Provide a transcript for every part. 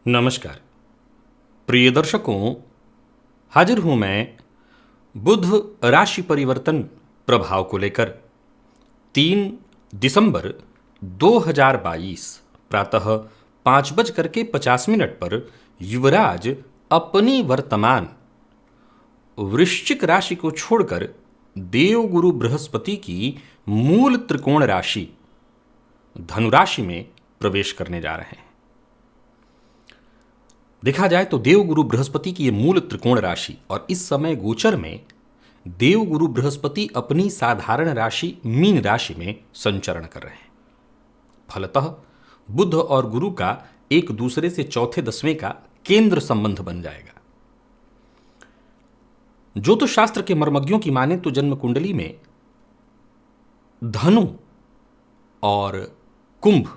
नमस्कार प्रिय दर्शकों, हाजिर हूं मैं बुध राशि परिवर्तन प्रभाव को लेकर। 3 दिसंबर 2022 प्रातः 5:50 पर युवराज अपनी वर्तमान वृश्चिक राशि को छोड़कर देवगुरु बृहस्पति की मूल त्रिकोण राशि धनु राशि में प्रवेश करने जा रहे हैं। देखा जाए तो देवगुरु बृहस्पति की ये मूल त्रिकोण राशि और इस समय गोचर में देवगुरु बृहस्पति अपनी साधारण राशि मीन राशि में संचरण कर रहे हैं। फलतः बुध और गुरु का एक दूसरे से चौथे दसवें का केंद्र संबंध बन जाएगा। ज्योतिष शास्त्र के मर्मज्ञों की माने तो जन्म कुंडली में धनु और कुंभ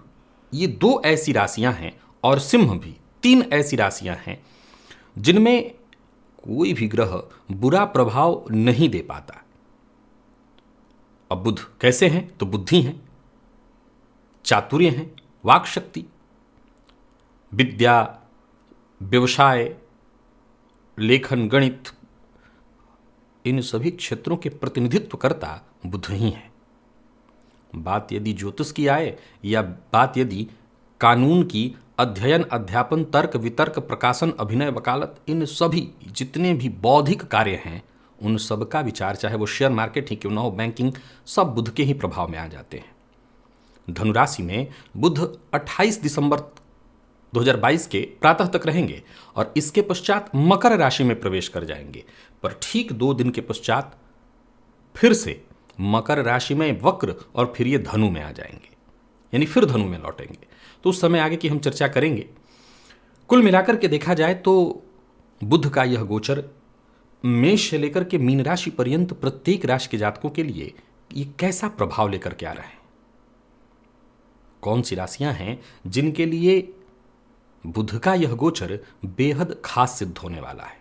ये दो ऐसी राशियां हैं और सिंह भी 3 ऐसी राशियां हैं जिनमें कोई भी ग्रह बुरा प्रभाव नहीं दे पाता। अब बुध कैसे हैं तो बुद्धि हैं, चातुर्य हैं, वाक शक्ति, विद्या, व्यवसाय, लेखन, गणित, इन सभी क्षेत्रों के प्रतिनिधित्व करता बुध ही है। बात यदि ज्योतिष की आए या बात यदि कानून की, अध्ययन, अध्यापन, तर्क, वितर्क, प्रकाशन, अभिनय, वकालत, इन सभी जितने भी बौद्धिक कार्य हैं उन सब का विचार, चाहे वो शेयर मार्केट ही क्यों ना हो, बैंकिंग, सब बुध के ही प्रभाव में आ जाते हैं। धनुराशि में बुध 28 दिसंबर 2022 के प्रातः तक रहेंगे और इसके पश्चात मकर राशि में प्रवेश कर जाएंगे। पर ठीक 2 दिन के पश्चात फिर से मकर राशि में वक्र और फिर ये धनु में आ जाएंगे, यानी फिर धनु में लौटेंगे। तो उस समय आगे की हम चर्चा करेंगे। कुल मिलाकर के देखा जाए तो बुध का यह गोचर मेष से लेकर के मीन राशि पर्यंत प्रत्येक राशि के जातकों के लिए ये कैसा प्रभाव लेकर के आ रहा है, कौन सी राशियां हैं जिनके लिए बुध का यह गोचर बेहद खास सिद्ध होने वाला है।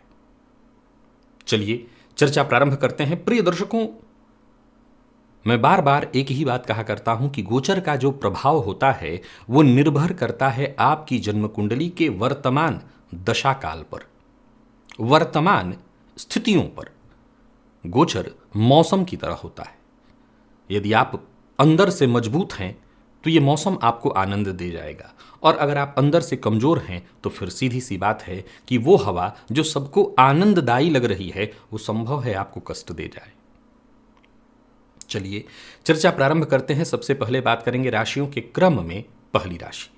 चलिए चर्चा प्रारंभ करते हैं। प्रिय दर्शकों, मैं बार बार एक ही बात कहा करता हूं कि गोचर का जो प्रभाव होता है वो निर्भर करता है आपकी जन्म कुंडली के वर्तमान दशा काल पर, वर्तमान स्थितियों पर। गोचर मौसम की तरह होता है। यदि आप अंदर से मजबूत हैं तो ये मौसम आपको आनंद दे जाएगा, और अगर आप अंदर से कमजोर हैं तो फिर सीधी सी बात है कि वो हवा जो सबको आनंददायी लग रही है वो संभव है आपको कष्ट दे जाए। चलिए चर्चा प्रारंभ करते हैं। सबसे पहले बात करेंगे राशियों के क्रम में। पहली राशि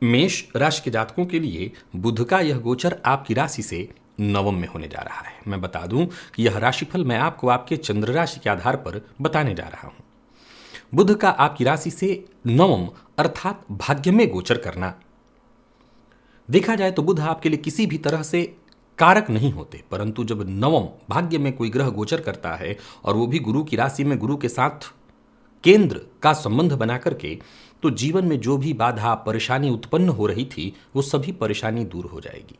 मेष राशि के जातकों के लिए बुध का यह गोचर आपकी राशि से नवम में होने जा रहा है। मैं बता दूं कि यह राशिफल मैं आपको आपके चंद्र राशि के आधार पर बताने जा रहा हूं। बुध का आपकी राशि से नवम अर्थात भाग्य में गोचर करना, देखा जाए तो बुध आपके लिए किसी भी तरह से कारक नहीं होते, परंतु जब नवम भाग्य में कोई ग्रह गोचर करता है और वो भी गुरु की राशि में गुरु के साथ केंद्र का संबंध बना करके, तो जीवन में जो भी बाधा परेशानी उत्पन्न हो रही थी वो सभी परेशानी दूर हो जाएगी।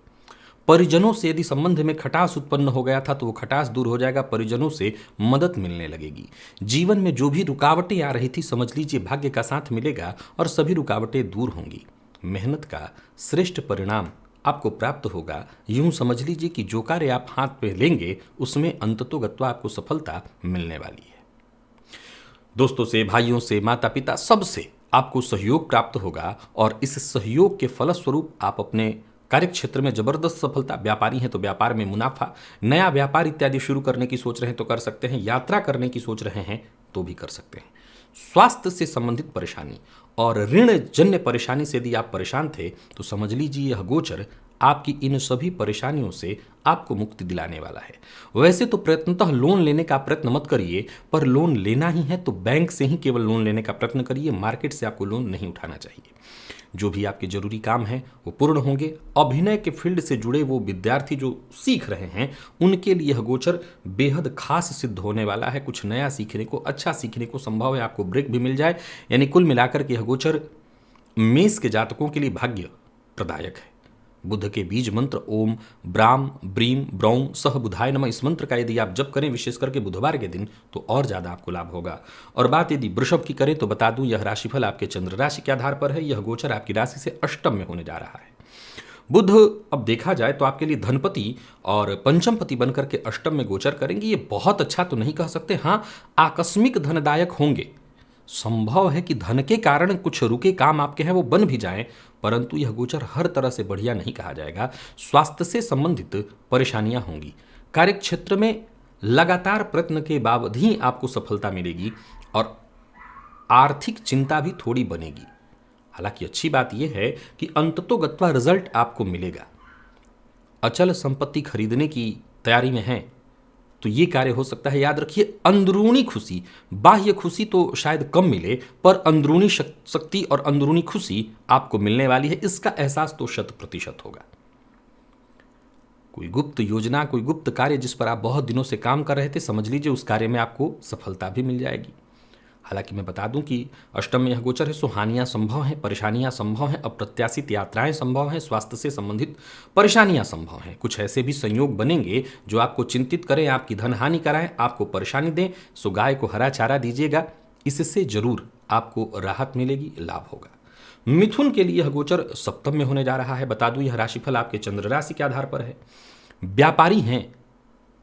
परिजनों से यदि संबंध में खटास उत्पन्न हो गया था तो वो खटास दूर हो जाएगा, परिजनों से मदद मिलने लगेगी। जीवन में जो भी रुकावटें आ रही थी समझ लीजिए भाग्य का साथ मिलेगा और सभी रुकावटें दूर होंगी। मेहनत का श्रेष्ठ परिणाम आपको प्राप्त होगा। यूं समझ लीजिए कि जो कार्य आप हाथ पे लेंगे उसमें अंततोगत्वा आपको सफलता मिलने वाली है। दोस्तों से, भाइयों से, माता पिता, सबसे आपको सहयोग प्राप्त होगा और इस सहयोग के फलस्वरूप आप अपने कार्य क्षेत्र में जबरदस्त सफलता, व्यापारी हैं तो व्यापार में मुनाफा, नया व्यापार इत्यादि शुरू करने की सोच रहे हैं तो कर सकते हैं, यात्रा करने की सोच रहे हैं तो भी कर सकते हैं। स्वास्थ्य से संबंधित परेशानी और ऋण जन्य परेशानी से यदि आप परेशान थे तो समझ लीजिए यह गोचर आपकी इन सभी परेशानियों से आपको मुक्ति दिलाने वाला है। वैसे तो प्रयत्नतः लोन लेने का प्रयत्न मत करिए, पर लोन लेना ही है तो बैंक से ही केवल लोन लेने का प्रयत्न करिए। मार्केट से आपको लोन नहीं उठाना चाहिए। जो भी आपके जरूरी काम हैं वो पूर्ण होंगे। अभिनय के फील्ड से जुड़े वो विद्यार्थी जो सीख रहे हैं उनके लिए यह गोचर बेहद खास सिद्ध होने वाला है। कुछ नया सीखने को, अच्छा सीखने को संभव है, आपको ब्रेक भी मिल जाए। यानी कुल मिलाकर के यह गोचर मेष के जातकों के लिए भाग्य प्रदायक है। बुध के बीज मंत्र ओम ब्राम ब्रीम ब्रौम सह बुधाय नमः, इस मंत्र का यदि आप जप करें विशेष करके बुधवार के दिन तो और ज़्यादा आपको लाभ होगा। और बात यदि वृषभ की करें तो बता दूं यह राशिफल आपके चंद्र राशि के आधार पर है। यह गोचर आपकी राशि से अष्टम में होने जा रहा है। बुध अब देखा जाए तो आपके लिए धनपति और पंचमपति बनकर के अष्टम में गोचर करेंगे। ये बहुत अच्छा तो नहीं कह सकते, हाँ आकस्मिक धनदायक होंगे। संभव है कि धन के कारण कुछ रुके काम आपके हैं वो बन भी जाएं, परंतु यह गोचर हर तरह से बढ़िया नहीं कहा जाएगा। स्वास्थ्य से संबंधित परेशानियां होंगी। कार्यक्षेत्र में लगातार प्रयत्न के बावजूद ही आपको सफलता मिलेगी और आर्थिक चिंता भी थोड़ी बनेगी। हालांकि अच्छी बात यह है कि अंततोगत्वा रिजल्ट आपको मिलेगा। अचल संपत्ति खरीदने की तैयारी में है तो ये कार्य हो सकता है। याद रखिए अंदरूनी खुशी, बाह्य खुशी तो शायद कम मिले पर अंदरूनी शक्ति और अंदरूनी खुशी आपको मिलने वाली है, इसका एहसास तो 100% होगा। कोई गुप्त योजना, कोई गुप्त कार्य जिस पर आप बहुत दिनों से काम कर रहे थे, समझ लीजिए उस कार्य में आपको सफलता भी मिल जाएगी। हालांकि मैं बता दूं कि अष्टम में यह गोचर है, सो हानियां संभव हैं, परेशानियां संभव हैं, अप्रत्याशित यात्राएं संभव हैं, स्वास्थ्य से संबंधित परेशानियां संभव हैं। कुछ ऐसे भी संयोग बनेंगे जो आपको चिंतित करें, आपकी धन हानि कराएं, आपको परेशानी दें। सो गाय को हरा चारा दीजिएगा, इससे जरूर आपको राहत मिलेगी, लाभ होगा। मिथुन के लिए यह गोचर सप्तम में होने जा रहा है। बता दूं यह राशिफल आपके चंद्र राशि के आधार पर है। व्यापारी हैं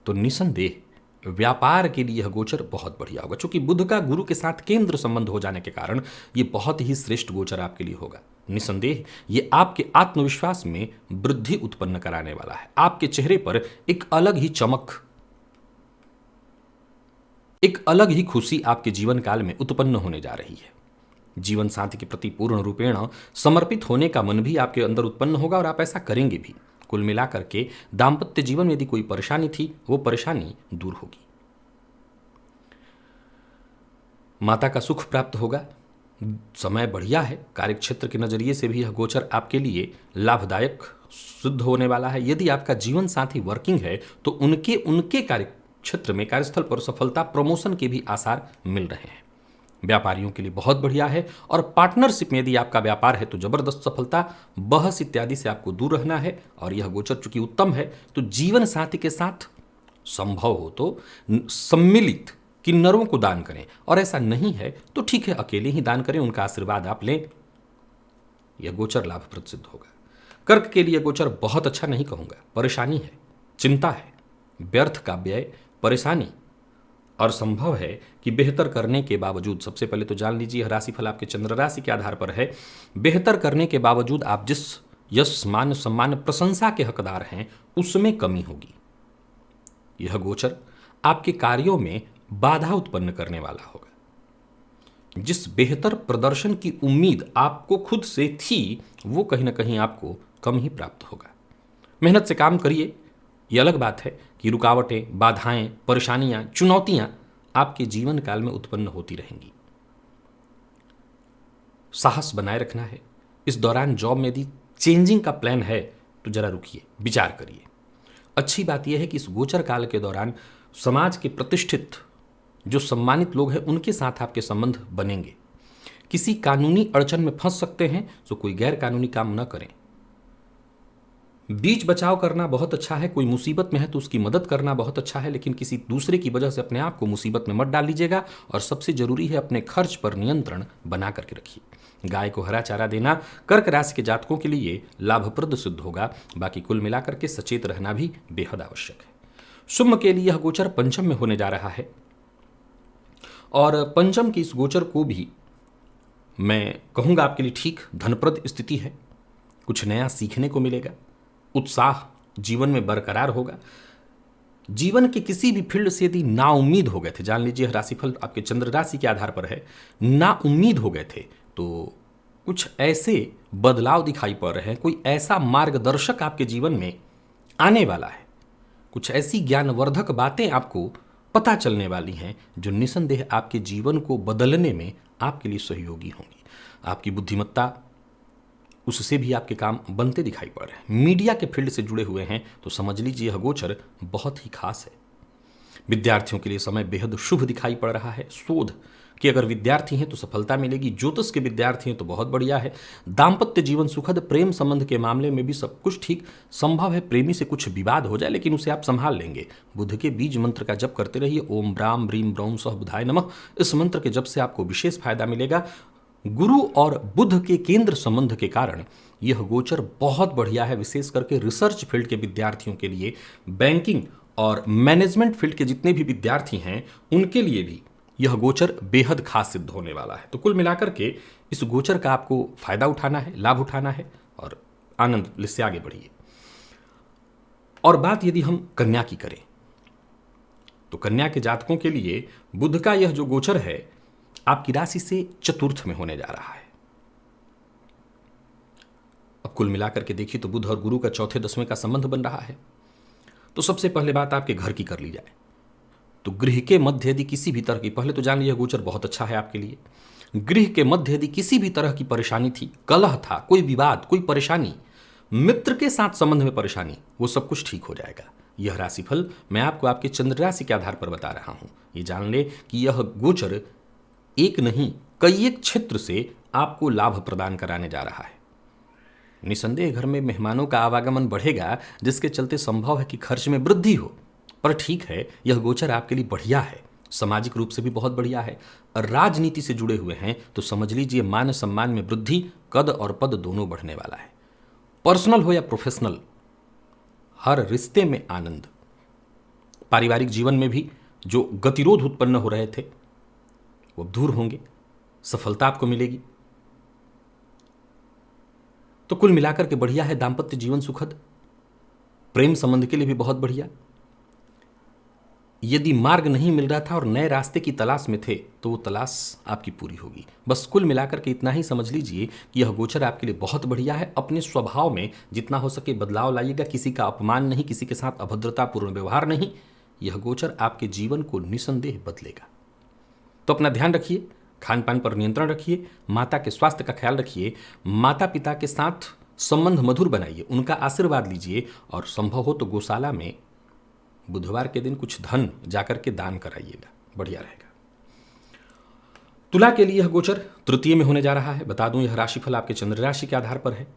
तो निसंदेह व्यापार के लिए यह गोचर बहुत बढ़िया होगा। चूंकि बुध का गुरु के साथ केंद्र संबंध हो जाने के कारण यह बहुत ही श्रेष्ठ गोचर आपके लिए होगा। निसंदेह ये आपके आत्मविश्वास में वृद्धि उत्पन्न कराने वाला है। आपके चेहरे पर एक अलग ही चमक, एक अलग ही खुशी आपके जीवन काल में उत्पन्न होने जा रही है। जीवन साथी के प्रति पूर्ण रूपेण समर्पित होने का मन भी आपके अंदर उत्पन्न होगा और आप ऐसा करेंगे भी। कुल मिलाकर के दाम्पत्य जीवन में यदि कोई परेशानी थी वो परेशानी दूर होगी। माता का सुख प्राप्त होगा, समय बढ़िया है। कार्यक्षेत्र के नजरिए से भी यह गोचर आपके लिए लाभदायक सिद्ध होने वाला है। यदि आपका जीवन साथी वर्किंग है तो उनके कार्यक्षेत्र में, कार्यस्थल पर सफलता, प्रमोशन के भी आसार मिल रहे हैं। व्यापारियों के लिए बहुत बढ़िया है। और पार्टनरशिप में यदि आपका व्यापार है तो जबरदस्त सफलता, बहस इत्यादि से आपको दूर रहना है। और यह गोचर चूंकि उत्तम है तो जीवन साथी के साथ संभव हो तो सम्मिलित किन्नरों को दान करें, और ऐसा नहीं है तो ठीक है अकेले ही दान करें, उनका आशीर्वाद आप लें। यह गोचर लाभप्रद सिद्ध होगा। कर्क के लिए गोचर बहुत अच्छा नहीं कहूंगा। परेशानी है, चिंता है, व्यर्थ का व्यय, परेशानी, और संभव है कि बेहतर करने के बावजूद, सबसे पहले तो जान लीजिए यह राशिफल आपके चंद्र राशि के आधार पर है। बेहतर करने के बावजूद आप जिस यश, मान, सम्मान, प्रशंसा के हकदार हैं उसमें कमी होगी। यह गोचर आपके कार्यों में बाधा उत्पन्न करने वाला होगा। जिस बेहतर प्रदर्शन की उम्मीद आपको खुद से थी वो कहीं ना कहीं आपको कम ही प्राप्त होगा। मेहनत से काम करिए, यह अलग बात है कि रुकावटें, बाधाएं, परेशानियां, चुनौतियां आपके जीवन काल में उत्पन्न होती रहेंगी। साहस बनाए रखना है। इस दौरान जॉब में यदि चेंजिंग का प्लान है तो जरा रुकिए, विचार करिए। अच्छी बात यह है कि इस गोचर काल के दौरान समाज के प्रतिष्ठित जो सम्मानित लोग हैं उनके साथ आपके संबंध बनेंगे। किसी कानूनी अड़चन में फंस सकते हैं तो कोई गैर कानूनी काम न करें। बीच बचाव करना बहुत अच्छा है। कोई मुसीबत में है तो उसकी मदद करना बहुत अच्छा है, लेकिन किसी दूसरे की वजह से अपने आप को मुसीबत में मत डाल लीजिएगा। और सबसे जरूरी है अपने खर्च पर नियंत्रण बना करके रखिए। गाय को हरा चारा देना कर्क राशि के जातकों के लिए लाभप्रद सिद्ध होगा। बाकी कुल मिलाकर के सचेत रहना भी बेहद आवश्यक है। शुम्भ के लिए यह गोचर पंचम में होने जा रहा है और पंचम की इस गोचर को भी मैं कहूंगा आपके लिए ठीक धनप्रद स्थिति है। कुछ नया सीखने को मिलेगा, उत्साह जीवन में बरकरार होगा। जीवन के किसी भी फील्ड से यदि नाउम्मीद हो गए थे, जान लीजिए राशिफल आपके चंद्र राशि के आधार पर है, नाउम्मीद हो गए थे तो कुछ ऐसे बदलाव दिखाई पड़ रहे हैं। कोई ऐसा मार्गदर्शक आपके जीवन में आने वाला है, कुछ ऐसी ज्ञानवर्धक बातें आपको पता चलने वाली हैं जो निसंदेह आपके जीवन को बदलने में आपके लिए सहयोगी होंगी। आपकी बुद्धिमत्ता, उससे भी आपके काम बनते दिखाई पड़ रहे हैं। मीडिया के फील्ड से जुड़े हुए हैं तो समझ लीजिए यह गोचर बहुत ही खास है। विद्यार्थियों के लिए समय बेहद शुभ दिखाई पड़ रहा है। शोध कि अगर विद्यार्थी हैं तो सफलता मिलेगी, ज्योतिष के विद्यार्थी हैं तो बहुत बढ़िया है, दाम्पत्य जीवन सुखद, प्रेम संबंध के मामले में भी सब कुछ ठीक, संभव है प्रेमी से कुछ विवाद हो जाए लेकिन उसे आप संभाल लेंगे। बुध के बीज मंत्र का जप करते रहिए, ओम ब्राम ब्रीम ब्रौम सह बुधाय नमः। इस मंत्र के जप से आपको विशेष फायदा मिलेगा। गुरु और बुध के केंद्र संबंध के कारण यह गोचर बहुत बढ़िया है, विशेष करके रिसर्च फील्ड के विद्यार्थियों के लिए, बैंकिंग और मैनेजमेंट फील्ड के जितने भी विद्यार्थी हैं उनके लिए भी यह गोचर बेहद खास सिद्ध होने वाला है। तो कुल मिलाकर के इस गोचर का आपको फायदा उठाना है, लाभ उठाना है और आनंद से आगे बढ़िए। और बात यदि हम कन्या की करें तो कन्या के जातकों के लिए बुध का यह जो गोचर है आपकी राशि से चतुर्थ में होने जा रहा है। अब कुल मिलाकर के देखिए तो बुध और गुरु का चौथे दसवें का संबंध बन रहा है। तो सबसे पहले बात आपके घर की कर ली जाए तो गृह के मध्य यदि किसी भी तरह की, पहले तो जान लिया गोचर बहुत अच्छा है आपके लिए, गृह के मध्य यदि किसी भी तरह की परेशानी थी, कलह था, कोई विवाद, कोई परेशानी, मित्र के साथ संबंध में परेशानी, वो सब कुछ ठीक हो जाएगा। यह राशिफल मैं आपको आपके चंद्र राशि के आधार पर बता रहा हूं। ये जान ले कि यह गोचर एक नहीं कई एक क्षेत्र से आपको लाभ प्रदान कराने जा रहा है। निसंदेह घर में मेहमानों का आवागमन बढ़ेगा, जिसके चलते संभव है कि खर्च में वृद्धि हो, पर ठीक है यह गोचर आपके लिए बढ़िया है, सामाजिक रूप से भी बहुत बढ़िया है। राजनीति से जुड़े हुए हैं तो समझ लीजिए मान सम्मान में वृद्धि, कद और पद दोनों बढ़ने वाला है। पर्सनल हो या प्रोफेशनल, हर रिश्ते में आनंद। पारिवारिक जीवन में भी जो गतिरोध उत्पन्न हो रहे थे वो दूर होंगे, सफलता आपको मिलेगी। तो कुल मिलाकर के बढ़िया है। दाम्पत्य जीवन सुखद, प्रेम संबंध के लिए भी बहुत बढ़िया। यदि मार्ग नहीं मिल रहा था और नए रास्ते की तलाश में थे तो वो तलाश आपकी पूरी होगी। बस कुल मिलाकर के इतना ही समझ लीजिए कि यह गोचर आपके लिए बहुत बढ़िया है। अपने स्वभाव में जितना हो सके बदलाव लाइएगा, किसी का अपमान नहीं, किसी के साथ अभद्रतापूर्ण व्यवहार नहीं। यह गोचर आपके जीवन को निसंदेह बदलेगा। तो अपना ध्यान रखिए, खान पान पर नियंत्रण रखिए, माता के स्वास्थ्य का ख्याल रखिए, माता पिता के साथ संबंध मधुर बनाइए, उनका आशीर्वाद लीजिए और संभव हो तो गौशाला में बुधवार के दिन कुछ धन जाकर के दान कराइएगा, बढ़िया रहेगा। तुला के लिए यह गोचर तृतीय में होने जा रहा है। बता दूं यह राशिफल आपके चंद्र राशि के आधार पर है,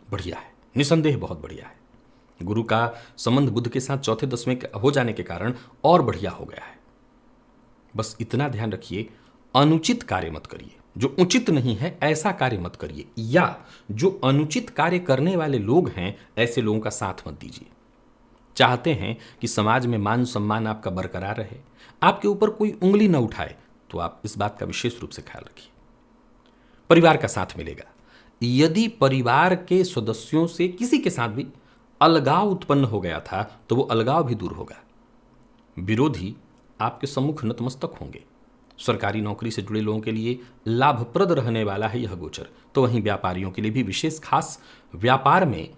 बढ़िया है, निसंदेह बहुत बढ़िया है। गुरु का संबंध बुध के साथ चौथे दसवें हो जाने के कारण और बढ़िया हो गया है। बस इतना ध्यान रखिए, अनुचित कार्य मत करिए, जो उचित नहीं है ऐसा कार्य मत करिए, या जो अनुचित कार्य करने वाले लोग हैं ऐसे लोगों का साथ मत दीजिए। चाहते हैं कि समाज में मान सम्मान आपका बरकरार रहे, आपके ऊपर कोई उंगली न उठाए, तो आप इस बात का विशेष रूप से ख्याल रखिए। परिवार का साथ मिलेगा। यदि परिवार के सदस्यों से किसी के साथ भी अलगाव उत्पन्न हो गया था तो वो अलगाव भी दूर होगा। विरोधी आपके सम्मुख नतमस्तक होंगे। सरकारी नौकरी से जुड़े लोगों के लिए लाभप्रद रहने वाला है यह गोचर। तो वहीं व्यापारियों के लिए भी विशेष खास, व्यापार में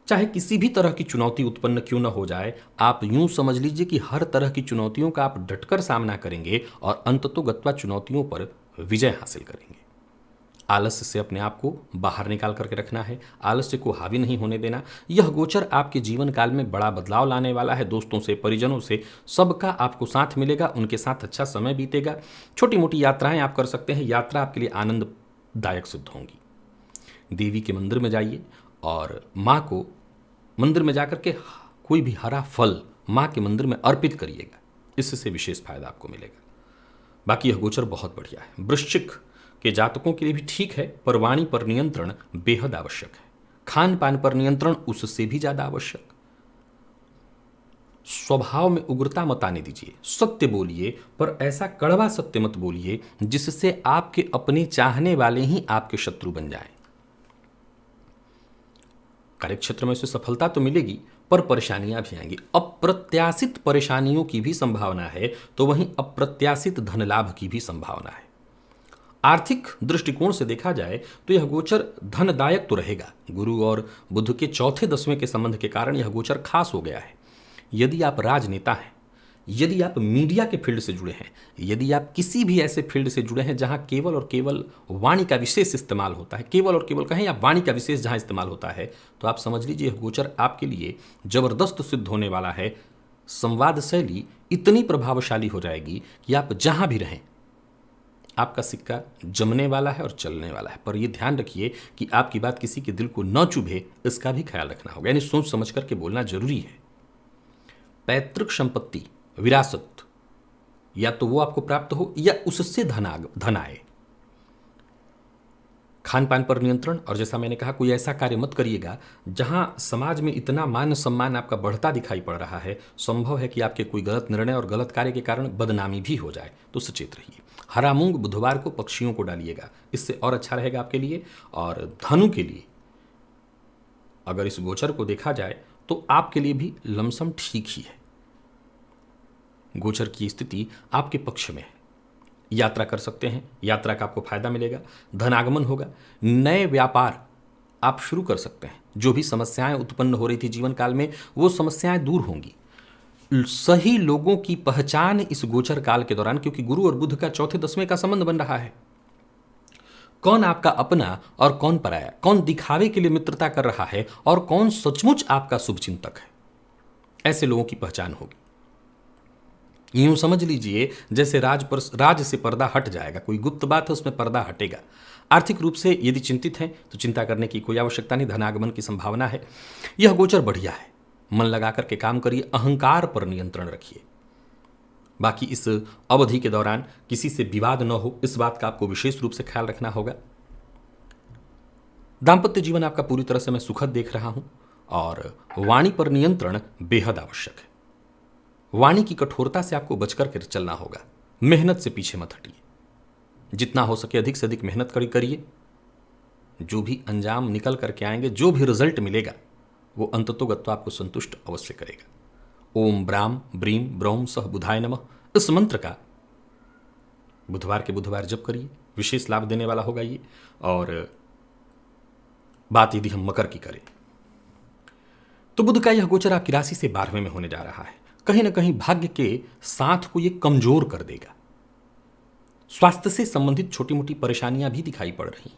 चाहे किसी भी तरह की चुनौती उत्पन्न क्यों न हो जाए, आप यूं समझ लीजिए कि हर तरह की चुनौतियों का आप डटकर सामना करेंगे और अंततोगत्वा चुनौतियों पर विजय हासिल करेंगे। आलस्य से अपने आप को बाहर निकाल करके रखना है, आलस्य को हावी नहीं होने देना। यह गोचर आपके जीवन काल में बड़ा बदलाव लाने वाला है। दोस्तों से, परिजनों से, सबका आपको साथ मिलेगा, उनके साथ अच्छा समय बीतेगा। छोटी मोटी यात्राएं आप कर सकते हैं, यात्रा आपके लिए आनंददायक सिद्ध होंगी। देवी के मंदिर में जाइए और माँ को मंदिर में जाकर के कोई भी हरा फल माँ के मंदिर में अर्पित करिएगा, इससे विशेष फायदा आपको मिलेगा। बाकी यह गोचर बहुत बढ़िया है। वृश्चिक के जातकों के लिए भी ठीक है, पर वाणी पर नियंत्रण बेहद आवश्यक है। खान पान पर नियंत्रण उससे भी ज्यादा आवश्यक। स्वभाव में उग्रता मत आने दीजिए, सत्य बोलिए, पर ऐसा कड़वा सत्य मत बोलिए जिससे आपके अपने चाहने वाले ही आपके शत्रु बन जाएं। कार्यक्षेत्र में से सफलता तो मिलेगी पर परेशानियां भी आएंगी। अप्रत्याशित परेशानियों की भी संभावना है, तो वहीं अप्रत्याशित धन लाभ की भी संभावना है। आर्थिक दृष्टिकोण से देखा जाए तो यह गोचर धनदायक तो रहेगा। गुरु और बुध के चौथे दसवें के संबंध के कारण यह गोचर खास हो गया है। यदि आप राजनेता हैं, यदि आप मीडिया के फील्ड से जुड़े हैं, यदि आप किसी भी ऐसे फील्ड से जुड़े हैं जहां केवल और केवल वाणी का विशेष इस्तेमाल होता है, केवल और केवल कहें या वाणी का विशेष जहां इस्तेमाल होता है, तो आप समझ लीजिए यह गोचर आपके लिए जबरदस्त सिद्ध होने वाला है। संवाद शैली इतनी प्रभावशाली हो जाएगी कि आप जहां भी रहें आपका सिक्का जमने वाला है और चलने वाला है, पर यह ध्यान रखिए कि आपकी बात किसी के दिल को न चुभे, इसका भी ख्याल रखना होगा, यानी सोच समझ करके बोलना जरूरी है। पैतृक संपत्ति, विरासत, या तो वो आपको प्राप्त हो या उससे धन आए। खान पान पर नियंत्रण, और जैसा मैंने कहा कोई ऐसा कार्य मत करिएगा जहां समाज में इतना मान सम्मान आपका बढ़ता दिखाई पड़ रहा है, संभव है कि आपके कोई गलत निर्णय और गलत कार्य के कारण बदनामी भी हो जाए, तो सचेत रहिए। हरा मूंग बुधवार को पक्षियों को डालिएगा, इससे और अच्छा रहेगा आपके लिए। और धनु के लिए अगर इस गोचर को देखा जाए तो आपके लिए भी लमसम ठीक ही है। गोचर की स्थिति आपके पक्ष में है, यात्रा कर सकते हैं, यात्रा का आपको फायदा मिलेगा, धन आगमन होगा, नए व्यापार आप शुरू कर सकते हैं। जो भी समस्याएं उत्पन्न हो रही थी जीवन काल में, वो समस्याएं दूर होंगी। सही लोगों की पहचान इस गोचर काल के दौरान, क्योंकि गुरु और बुध का चौथे दसवें का संबंध बन रहा है, कौन आपका अपना और कौन पराया, कौन दिखावे के लिए मित्रता कर रहा है और कौन सचमुच आपका शुभचिंतक है, ऐसे लोगों की पहचान होगी। यूं समझ लीजिए जैसे राज से पर्दा हट जाएगा, कोई गुप्त बात है उसमें पर्दा हटेगा। आर्थिक रूप से यदि चिंतित हैं तो चिंता करने की कोई आवश्यकता नहीं, धनागमन की संभावना है। यह गोचर बढ़िया है, मन लगा करके काम करिए, अहंकार पर नियंत्रण रखिए। बाकी इस अवधि के दौरान किसी से विवाद न हो, इस बात का आपको विशेष रूप से ख्याल रखना होगा। दांपत्य जीवन आपका पूरी तरह से मैं सुखद देख रहा हूं, और वाणी पर नियंत्रण बेहद आवश्यक है। वाणी की कठोरता से आपको बचकर के चलना होगा, मेहनत से पीछे मत हटिए, जितना हो सके अधिक से अधिक मेहनत करिए। जो भी अंजाम निकल करके आएंगे, जो भी रिजल्ट मिलेगा, वो अंततोगत्वा आपको संतुष्ट अवश्य करेगा। ओम ब्राम ब्रीम ब्रौम सह बुधाय नमः, इस मंत्र का बुधवार के बुधवार जप करिए, विशेष लाभ देने वाला होगा ये। और बात यदि हम मकर की करें तो बुध का यह गोचर आपकी राशि से 12वें में होने जा रहा है, कहीं ना कहीं भाग्य के साथ को यह कमजोर कर देगा। स्वास्थ्य से संबंधित छोटी मोटी परेशानियां भी दिखाई पड़ रही,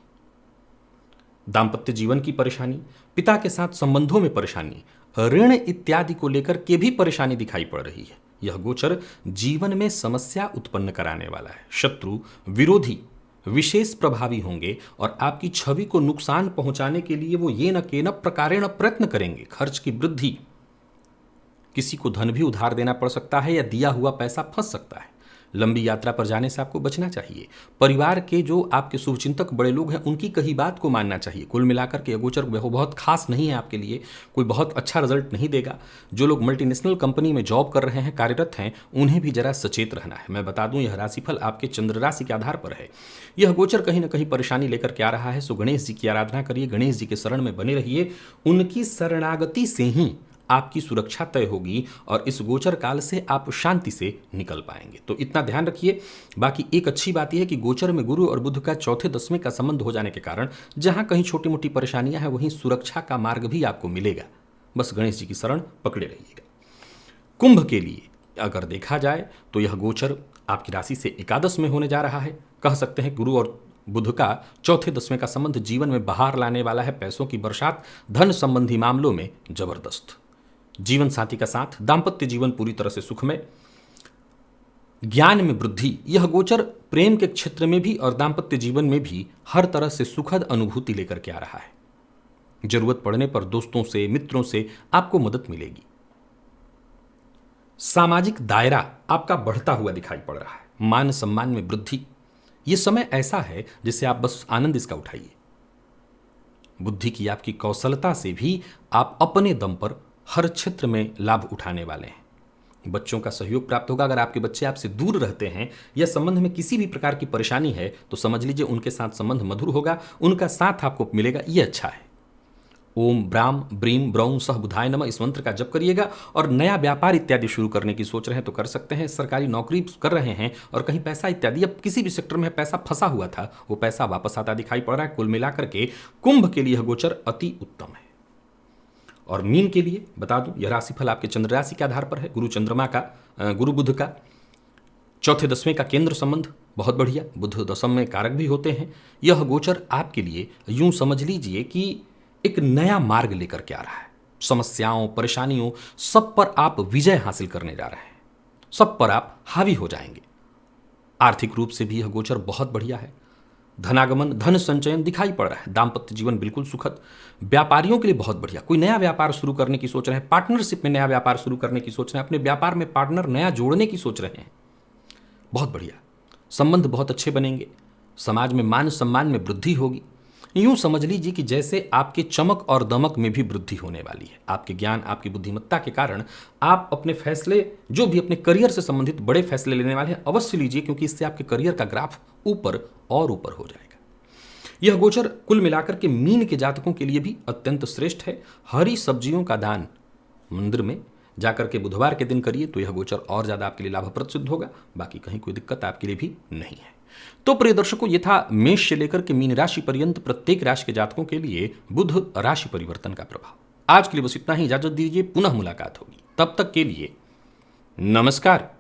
दांपत्य जीवन की परेशानी, पिता के साथ संबंधों में परेशानी, ऋण इत्यादि को लेकर के भी परेशानी दिखाई पड़ रही है। यह गोचर जीवन में समस्या उत्पन्न कराने वाला है। शत्रु विरोधी विशेष प्रभावी होंगे और आपकी छवि को नुकसान पहुंचाने के लिए वो ये न केन प्रकारेण प्रयत्न करेंगे। खर्च की वृद्धि, किसी को धन भी उधार देना पड़ सकता है या दिया हुआ पैसा फंस सकता है। लंबी यात्रा पर जाने से आपको बचना चाहिए। परिवार के जो आपके शुभचिंतक बड़े लोग हैं, उनकी कही बात को मानना चाहिए। कुल मिलाकर के गोचर बहुत खास नहीं है आपके लिए, कोई बहुत अच्छा रिजल्ट नहीं देगा। जो लोग मल्टीनेशनल कंपनी में जॉब कर रहे हैं, कार्यरत हैं, उन्हें भी जरा सचेत रहना है। मैं बता दूं, यह राशिफल आपके चंद्र राशि के आधार पर है। यह गोचर कहीं ना कहीं परेशानी लेकर के आ रहा है, सो गणेश जी की आराधना करिए, गणेश जी के शरण में बने रहिए। उनकी शरणागति से ही आपकी सुरक्षा तय होगी और इस गोचर काल से आप शांति से निकल पाएंगे। तो इतना ध्यान रखिए। बाकी एक अच्छी बात यह है कि गोचर में गुरु और बुध का चौथे दसवें का संबंध हो जाने के कारण जहां कहीं छोटी मोटी परेशानियां हैं, वहीं सुरक्षा का मार्ग भी आपको मिलेगा। बस गणेश जी की शरण पकड़े रहिएगा। कुंभ के लिए अगर देखा जाए तो यह गोचर आपकी राशि से एकादश में होने जा रहा है। कह सकते हैं गुरु और बुध का चौथे दसवें का संबंध जीवन में बहार लाने वाला है। पैसों की बरसात, धन संबंधी मामलों में जबरदस्त, जीवन साथी का साथ, दांपत्य जीवन पूरी तरह से सुखमय, ज्ञान में वृद्धि। यह गोचर प्रेम के क्षेत्र में भी और दांपत्य जीवन में भी हर तरह से सुखद अनुभूति लेकर के आ रहा है। जरूरत पड़ने पर दोस्तों से, मित्रों से आपको मदद मिलेगी। सामाजिक दायरा आपका बढ़ता हुआ दिखाई पड़ रहा है। मान सम्मान में वृद्धि। यह समय ऐसा है जिससे आप बस आनंद इसका उठाइए। बुद्धि की आपकी कौशलता से भी आप अपने दम पर हर क्षेत्र में लाभ उठाने वाले हैं। बच्चों का सहयोग प्राप्त होगा। अगर आपके बच्चे आपसे दूर रहते हैं या संबंध में किसी भी प्रकार की परेशानी है तो समझ लीजिए उनके साथ संबंध मधुर होगा, उनका साथ आपको मिलेगा, यह अच्छा है। ओम ब्राम ब्रीम ब्रौम सह बुधाय नमः, इस मंत्र का जप करिएगा। और नया व्यापार इत्यादि शुरू करने की सोच रहे हैं तो कर सकते हैं। सरकारी नौकरी कर रहे हैं और कहीं पैसा इत्यादि, अब किसी भी सेक्टर में पैसा फंसा हुआ था, वो पैसा वापस आता दिखाई पड़ रहा है। कुल मिलाकर के कुंभ के लिए यह गोचर अति उत्तम है। और मीन के लिए बता दूं, यह राशिफल आपके चंद्र राशि के आधार पर है। गुरु बुध का चौथे दसवें का केंद्र संबंध बहुत बढ़िया, बुध दशम में कारक भी होते हैं। यह गोचर आपके लिए यूं समझ लीजिए कि एक नया मार्ग लेकर के आ रहा है। समस्याओं, परेशानियों, सब पर आप विजय हासिल करने जा रहे हैं, सब पर आप हावी हो जाएंगे। आर्थिक रूप से भी यह गोचर बहुत बढ़िया है। धनागमन, धन संचयन दिखाई पड़ रहा है। दाम्पत्य जीवन बिल्कुल सुखद। व्यापारियों के लिए बहुत बढ़िया। कोई नया व्यापार शुरू करने की सोच रहे हैं, पार्टनरशिप में नया व्यापार शुरू करने की सोच रहे हैं, अपने व्यापार में पार्टनर नया जोड़ने की सोच रहे हैं, बहुत बढ़िया। संबंध बहुत अच्छे बनेंगे। समाज में मान सम्मान में वृद्धि होगी। यूं समझ लीजिए कि जैसे आपके चमक और दमक में भी वृद्धि होने वाली है। आपके ज्ञान, आपकी बुद्धिमत्ता के कारण आप अपने फैसले, जो भी अपने करियर से संबंधित बड़े फैसले लेने वाले हैं, अवश्य लीजिए, क्योंकि इससे आपके करियर का ग्राफ ऊपर और ऊपर हो जाएगा। यह गोचर कुल मिलाकर के मीन के जातकों के लिए भी अत्यंत श्रेष्ठ है। हरी सब्जियों का दान मंदिर में जाकर के बुधवार के दिन करिए तो यह गोचर और ज्यादा आपके लिए लाभप्रद सिद्ध होगा। बाकी कहीं कोई दिक्कत आपके लिए भी नहीं है। तो प्रिय दर्शकों, ये था मेष से लेकर के मीन राशि पर्यंत प्रत्येक राशि के जातकों के लिए बुध राशि परिवर्तन का प्रभाव। आज के लिए बस इतना ही। इजाजत दीजिए, पुनः मुलाकात होगी। तब तक के लिए नमस्कार।